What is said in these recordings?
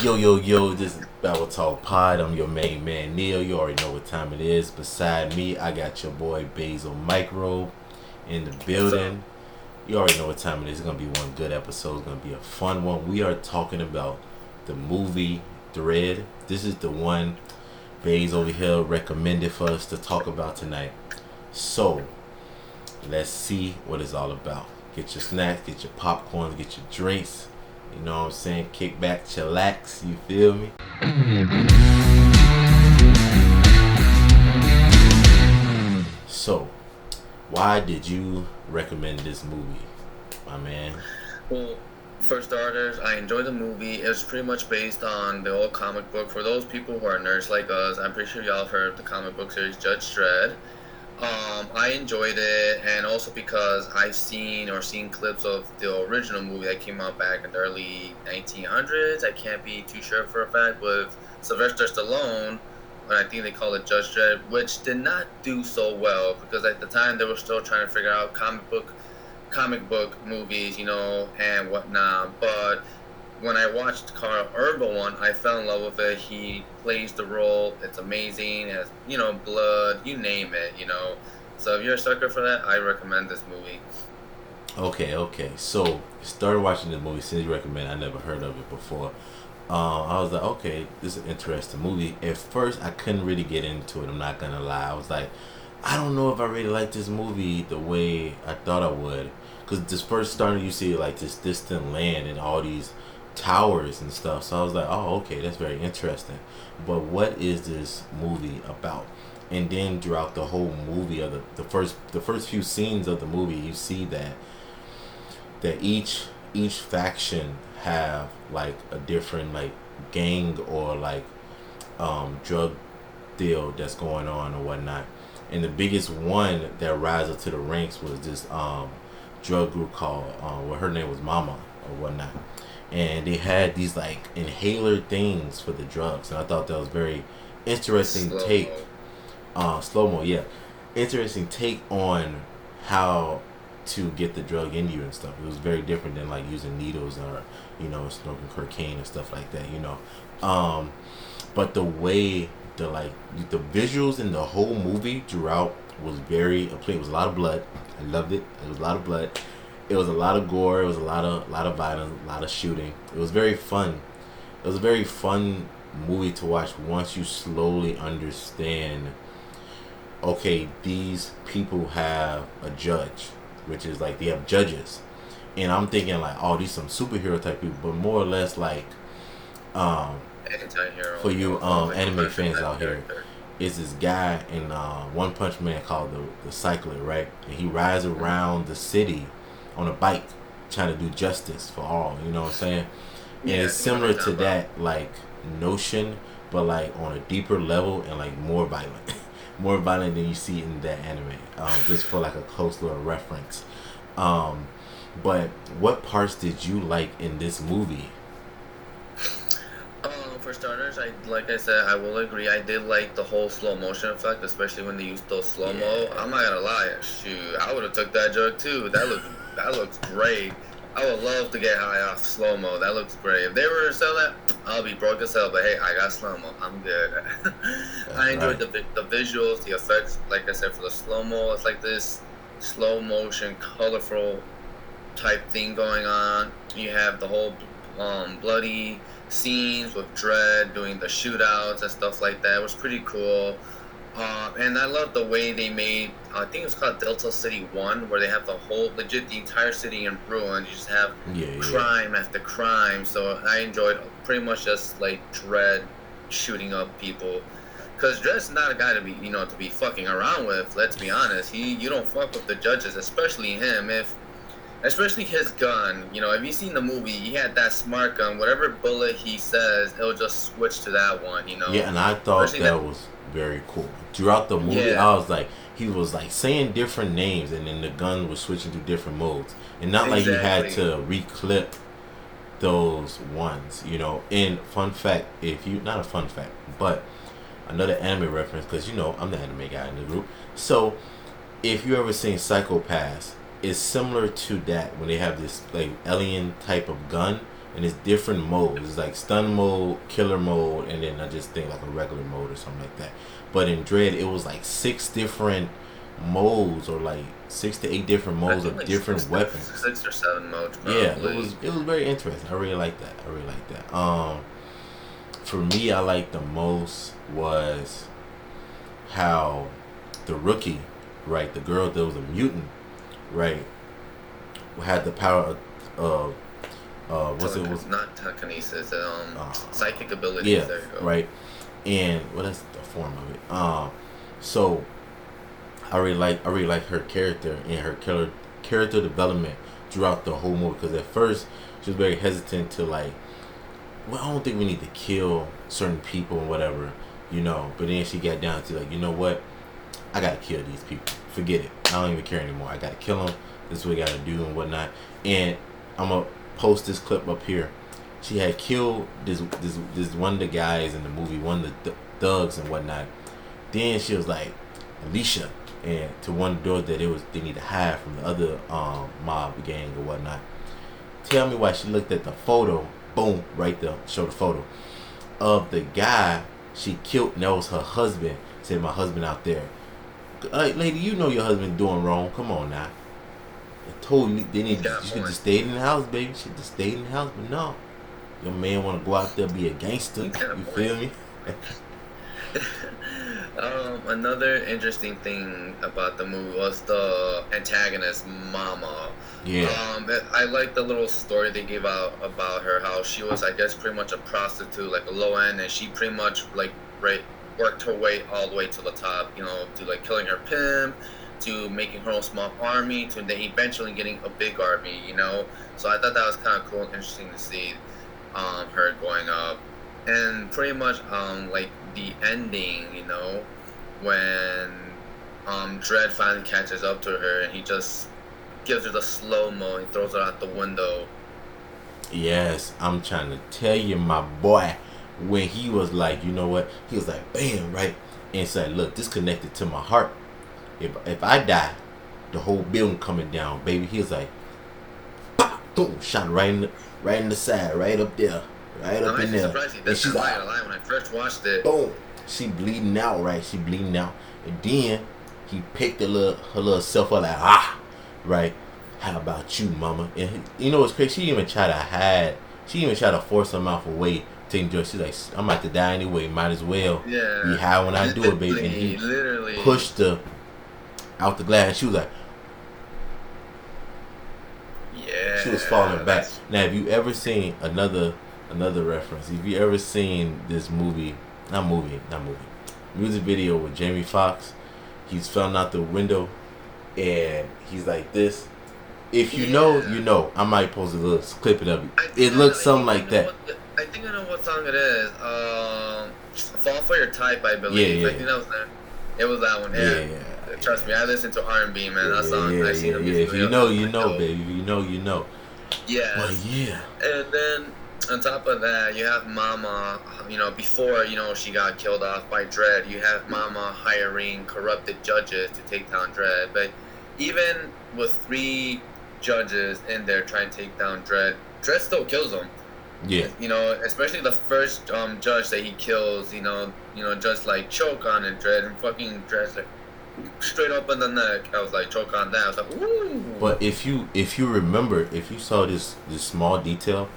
Yo, this is BabbleTalkPod. I'm your main man, Neil. You already know what time it is. Beside me, I got your boy Basil Micro in the What's up? building. You already know what time it is. It's going to be one good episode. It's going to be a fun one. We are talking about the movie Dredd. This is the one Basil over here recommended for us to talk about tonight. So, let's see what it's all about. Get your snacks, get your popcorn, get your drinks. You know what I'm saying? Kick back, chillax. You feel me? So, why did you recommend this movie, my man? Well, for starters, I enjoyed the movie. It was pretty much based on the old comic book. For those people who are nerds like us, I'm pretty sure y'all have heard of the comic book series Judge Dredd. I enjoyed it, and also because I've seen clips of the original movie that came out back in the early 1900s. I can't be too sure for a fact with Sylvester Stallone, and I think they call it Judge Dredd, which did not do so well because at the time they were still trying to figure out comic book movies, and whatnot. But when I watched Carl Urban one, I fell in love with it. He plays the role. It's amazing. It has, blood, you name it. So if you're a sucker for that, I recommend this movie. Okay. So, started watching this movie since you recommended. I never heard of it before. I was like, okay, this is an interesting movie. At first, I couldn't really get into it. I'm not gonna lie. I was like, I don't know if I really like this movie the way I thought I would. Because this first starting, you see like this distant land and all these towers and stuff. So I was like, oh, okay, that's very interesting. But what is this movie about? And then throughout the whole movie, of the first few scenes of the movie, you see that each faction have like a different like gang or like drug deal that's going on or whatnot. And the biggest one that rise up to the ranks was this drug group called well, her name was Mama or whatnot. And they had these like inhaler things for the drugs, and I thought that was very interesting Slow take. mo. Slow mo, yeah, interesting take on how to get the drug into you and stuff. It was very different than like using needles or smoking cocaine and stuff like that. But the way the visuals in the whole movie throughout was very appealing. It was a lot of blood. I loved it. It was a lot of blood. It was a lot of gore. It was a lot of violence, a lot of shooting. It was very fun. It was a very fun movie to watch once you slowly understand. Okay, these people have a judge, which is like they have judges, and I'm thinking like, oh, these some superhero type people, but more or less like, um, Anti-hero, for you like anime professional fans type out here, character. is this guy in One Punch Man called the Cycler, right? And he rides around the city on a bike trying to do justice for all. You know what I'm saying? And Yeah, I it's think I know what similar you're to talking about. that like notion, but like on a deeper level and like more violent, more violent than you see in that anime. Just for like a close little reference. Um, but what parts did you like in this movie? For starters, like I said, I will agree. I did like the whole slow motion effect, especially when they used those slow mo. Yeah, I'm not gonna lie, shoot, I would have took that drug too. That looks great. I would love to get high off slow mo. That looks great. If they were to sell that, I'll be broke as hell. But hey, I got slow mo. I'm good. that's I enjoyed right. the visuals, the effects. Like I said, for the slow mo, it's like this slow motion, colorful type thing going on. You have the whole bloody scenes with Dredd doing the shootouts and stuff like that. It was pretty cool. And I love the way they made, I think it's called Delta City 1, where they have the whole, legit, the entire city in ruins. You just have Yeah. crime after crime. So I enjoyed pretty much just like Dredd shooting up people. Because Dredd's not a guy to be fucking around with, let's be honest. You don't fuck with the judges, especially him. Especially his gun. Have you seen the movie? He had that smart gun. Whatever bullet he says, it'll just switch to that one. Yeah, and I thought Especially that. that was very cool. Throughout the movie, Yeah, I was like, he was like saying different names, and then the gun was switching to different modes, and not like he had exactly. to reclip those ones. And fun fact, if you not a fun fact, but another anime reference, because I'm the anime guy in the group. So if you ever seen Psycho Pass, it's similar to that when they have this like alien type of gun, and it's different modes. It's like stun mode, killer mode, and then I just think like a regular mode or something like that. But in Dredd, it was like 6 different modes, or like 6 to 8 different modes of like different weapons. 6 or 7 modes. Probably. Yeah, it was very interesting. I really like that. For me, I liked the most was how the rookie, right, the girl that was a mutant, right, had the power of was not telekinesis, psychic abilities. Yeah, there you go. right. And that's the form of it. So I really like her character and her character development throughout the whole movie. Because at first she was very hesitant to like, well, I don't think we need to kill certain people and whatever, you know. But then she got down to like, you know what? I gotta kill these people. Forget it. I don't even care anymore. I gotta kill them. This is what we gotta do and whatnot. And I'm gonna post this clip up here. She had killed this one of the guys in the movie, one of the thugs and whatnot. Then she was like, Alicia, and to one of the doors that they need to hide from the other mob gang or whatnot. Tell me why she looked at the photo, boom, right there, show the photo of the guy she killed, and that was her husband. Said, my husband out there. Like, lady, you know your husband doing wrong. Come on now. I told you you should just stayed in the house, baby. She just stayed in the house, but no. Your man want to go out there be a gangster. You feel me? Another interesting thing about the movie was the antagonist, Mama. Yeah. I like the little story they gave out about her, how she was, I guess, pretty much a prostitute, like a low end, and she pretty much like worked her way all the way to the top, you know, to like killing her pimp, to making her own small army, to then eventually getting a big army, you know. So I thought that was kind of cool and interesting to see her going up. And pretty much like the ending, you know, when Dredd finally catches up to her and he just gives her the slow-mo, he throws her out the window. Yes, I'm trying to tell you, my boy, when he was like, you know what, he was like, bam, right, and said, look, this connected to my heart. If I die, the whole building coming down, baby. He was like, pop, boom, shot right in the side, right up there, right up in there. And she's like, when I first watched it, boom, she bleeding out, right? She bleeding out, and then he picked her little self up like, right? How about you, mama? And you know what's crazy? She even tried to hide. She even tried to force her mouth away. Taking drugs. She's like, I'm about to die anyway. Might as well be high when I do it, baby. And he literally pushed her out the glass. And she was like, yeah. She was falling back. Now, have you ever seen another reference? Have you ever seen this movie? Not movie. Music video with Jamie Foxx. He's falling out the window, and he's like this. If you know, you know. I might post a little clip of it. It looks something like that. I think I know what song it is. Fall for Your Type, I believe. Yeah. I think that was that. It was that one. Yeah. Trust me, I listen to R&B, man. That song. I seen the music video. If you know, you know, baby. If you know, you know. Yeah. Well, yeah. And then on top of that, you have Mama. You know, before she got killed off by Dredd, you have Mama hiring corrupted judges to take down Dredd. But even with 3 judges in there trying to take down Dredd still kills them. Yeah. You know, especially the first judge that he kills, just like choke on it, Dredd, and fucking Dredd's like straight up in the neck. I was like, choke on that. I was like, ooh. But if you remember, if you saw this small detail,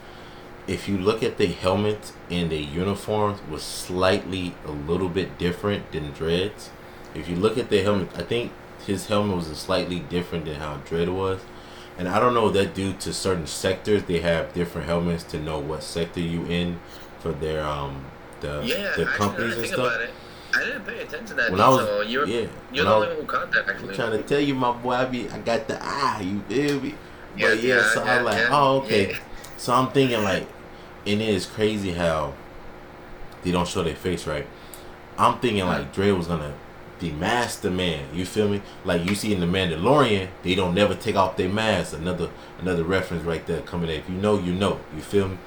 if you look at the helmets and the uniforms was slightly a little bit different than Dredd's. If you look at the helmet, I think his helmet was slightly different than how Dredd was. And I don't know if that due to certain sectors they have different helmets to know what sector you in for their the companies and stuff. I didn't pay attention to that detail. You're the only one who caught that, actually. I'm trying to tell you, my boy, I got the eye, you feel me? But so I'm like, oh, okay. Yeah. So I'm thinking like, and it is crazy how they don't show their face, right? I'm thinking like Dredd was gonna demask the man, you feel me? Like you see in the Mandalorian, they don't never take off their mask. Another reference right there coming in. If you know, you know. You feel me?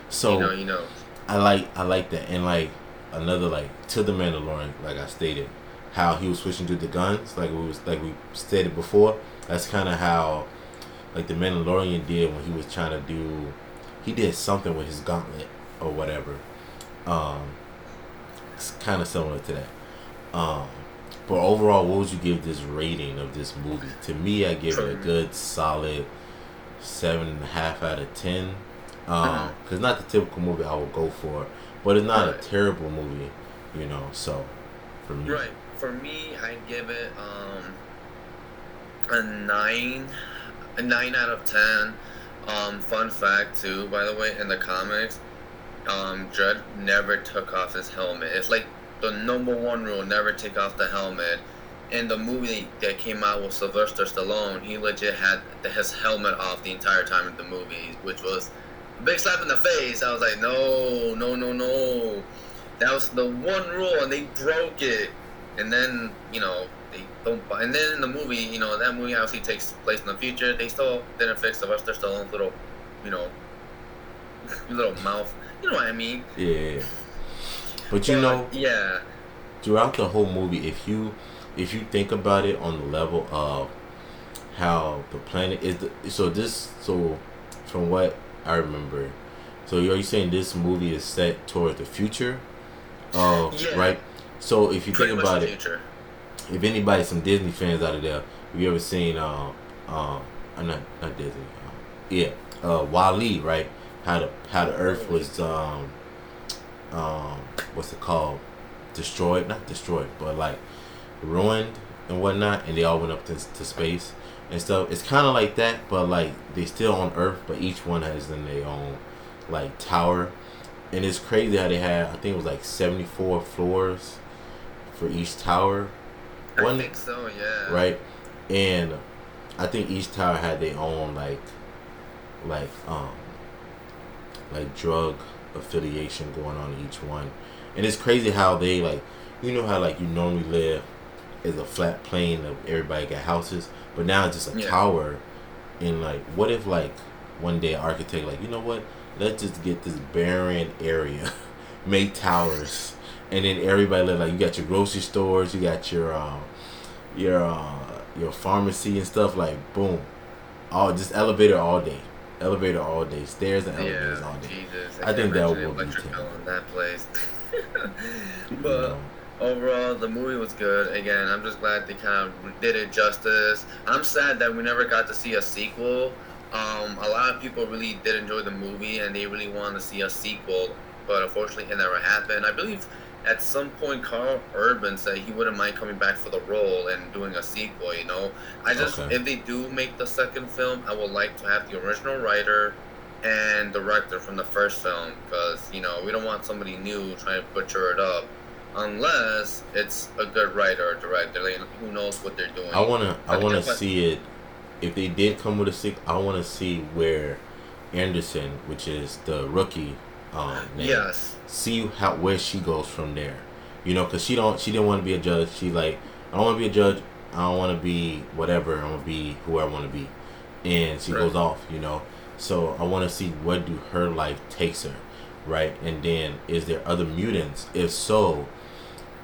So you know. I like that, and like another like to the Mandalorian, like I stated, how he was switching to the guns, like we stated before. That's kind of how like the Mandalorian did when he was trying to do he did something with his gauntlet or whatever. Um, it's kind of similar to that. But overall, what would you give this rating of this movie? To me, I give it a good solid 7.5 out of 10. Cause not the typical movie I would go for, but it's not a terrible movie, you know. So, for me, for me, I'd give it a 9 out of 10. Fun fact too, by the way, in the comics, Dredd never took off his helmet. It's like the number one rule: never take off the helmet. In the movie that came out with Sylvester Stallone, he legit had his helmet off the entire time in the movie, which was a big slap in the face. I was like, no, no, no, no. That was the one rule, and they broke it. And then, you know, they don't. And then in the movie, you know, that movie obviously takes place in the future. They still didn't fix Sylvester Stallone's little, you know, little mouth. You know what I mean? Yeah. But you know, yeah. Throughout the whole movie, if you think about it on the level of how the planet is, so from what I remember, so are you saying this movie is set toward the future? Right. So if you think about it, if anybody, some Disney fans out of there, have you ever seen not Disney, Wall-E, right? How the Earth was what's it called? Destroyed, not destroyed, but like ruined and whatnot, and they all went up to space and stuff. It's kind of like that, but like they still on Earth, but each one has in their own like tower, and it's crazy how they had, I think it was like 74 floors for each tower. I think so, yeah. Right, and I think each tower had their own like drug affiliation going on in each one, and it's crazy how they like, you know how like you normally live is a flat plane of everybody got houses, but now it's just a tower. And like, what if like one day an architect like, you know what, let's just get this barren area, make towers, and then everybody live, like you got your grocery stores, you got your pharmacy and stuff, like boom, all just elevator all day, stairs and elevators all day. Jesus, I think that would be electrical in that place. But overall, the movie was good. Again, I'm just glad they kind of did it justice. I'm sad that we never got to see a sequel. A lot of people really did enjoy the movie, and they really wanted to see a sequel, but unfortunately it never happened. I believe at some point Carl Urban said he wouldn't mind coming back for the role and doing a sequel, you know. If they do make the second film, I would like to have the original writer and director from the first film, because, you know, we don't want somebody new trying to butcher it up unless it's a good writer or director. Like, who knows what they're doing. I wanna see it. If they did come with a sequel, I want to see where Anderson, which is the rookie name, see where she goes from there. You know, because she didn't want to be a judge. She like, I don't want to be a judge. I don't want to be whatever. I want to be who I want to be. And she goes off, you know. So I want to see what do her life takes her, right? And then is there other mutants? If so,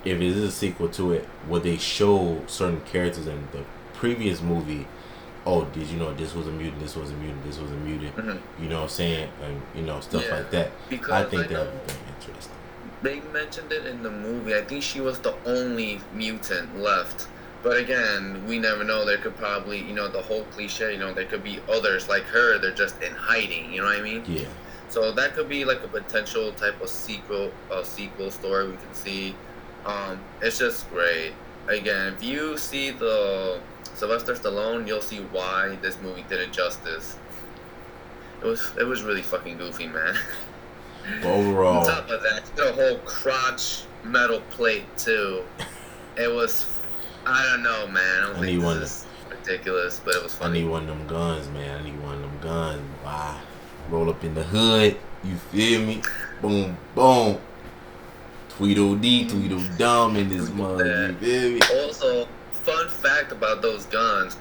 if it is a sequel to it, will they show certain characters in the previous movie? Oh, did you know this was a mutant, this was a mutant, this was a mutant? Mm-hmm. You know what I'm saying? And, you know, stuff like that. Because I think that would be very interesting. They mentioned it in the movie. I think she was the only mutant left. But again, we never know. There could probably, you know, the whole cliche, you know, there could be others like her. They're just in hiding. You know what I mean? Yeah. So that could be like a potential type of sequel story we can see. It's just great. Again, if you see the Sylvester Stallone, you'll see why this movie did it justice. It was really fucking goofy, man. Overall, on top of that, the whole crotch metal plate too. It was, I don't know, man. I don't think this is ridiculous, but it was funny. I need one of them guns, man. I need one of them guns. Wow. Roll up in the hood. You feel me? Boom, boom. Tweedledee, Tweedledum in this mother. You feel me? Also, fun fact about those guns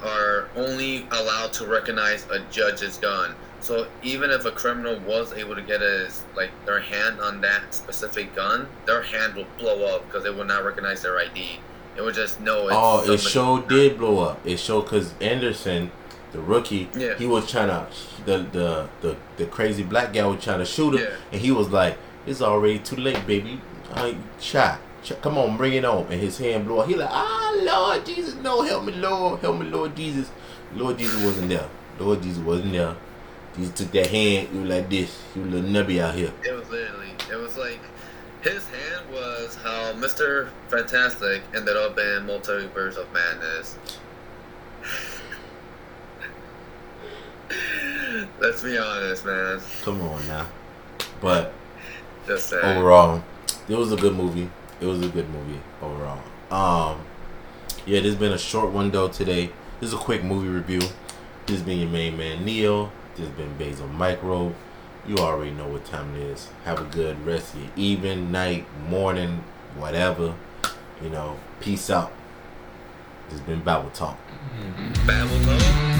are only allowed to recognize a judge's gun. So even if a criminal was able to get their hand on that specific gun, their hand will blow up because they will not recognize their ID. It would just know it's it did blow up. It showed because Anderson, the rookie, he was trying to the crazy black guy was trying to shoot him, and he was like, "It's already too late, baby. I ain't shot. Come on, bring it on." And his hand blew out. He like, Lord Jesus, no, help me, Lord Jesus. Lord Jesus wasn't there. Lord Jesus wasn't there. Jesus took that hand. He was like this. He was a little nubby out here. It was like his hand was how Mr. Fantastic ended up in Multiverse of Madness. Let's be honest, man. Come on now. But just saying. Overall, it was a good movie. It was a good movie overall. Yeah, this has been a short one though today. This is a quick movie review. This has been your main man Neil. This has been Basil Micro. You already know what time it is. Have a good rest of your evening, night, morning, whatever. You know, peace out. This has been Babble Talk. Babble Talk.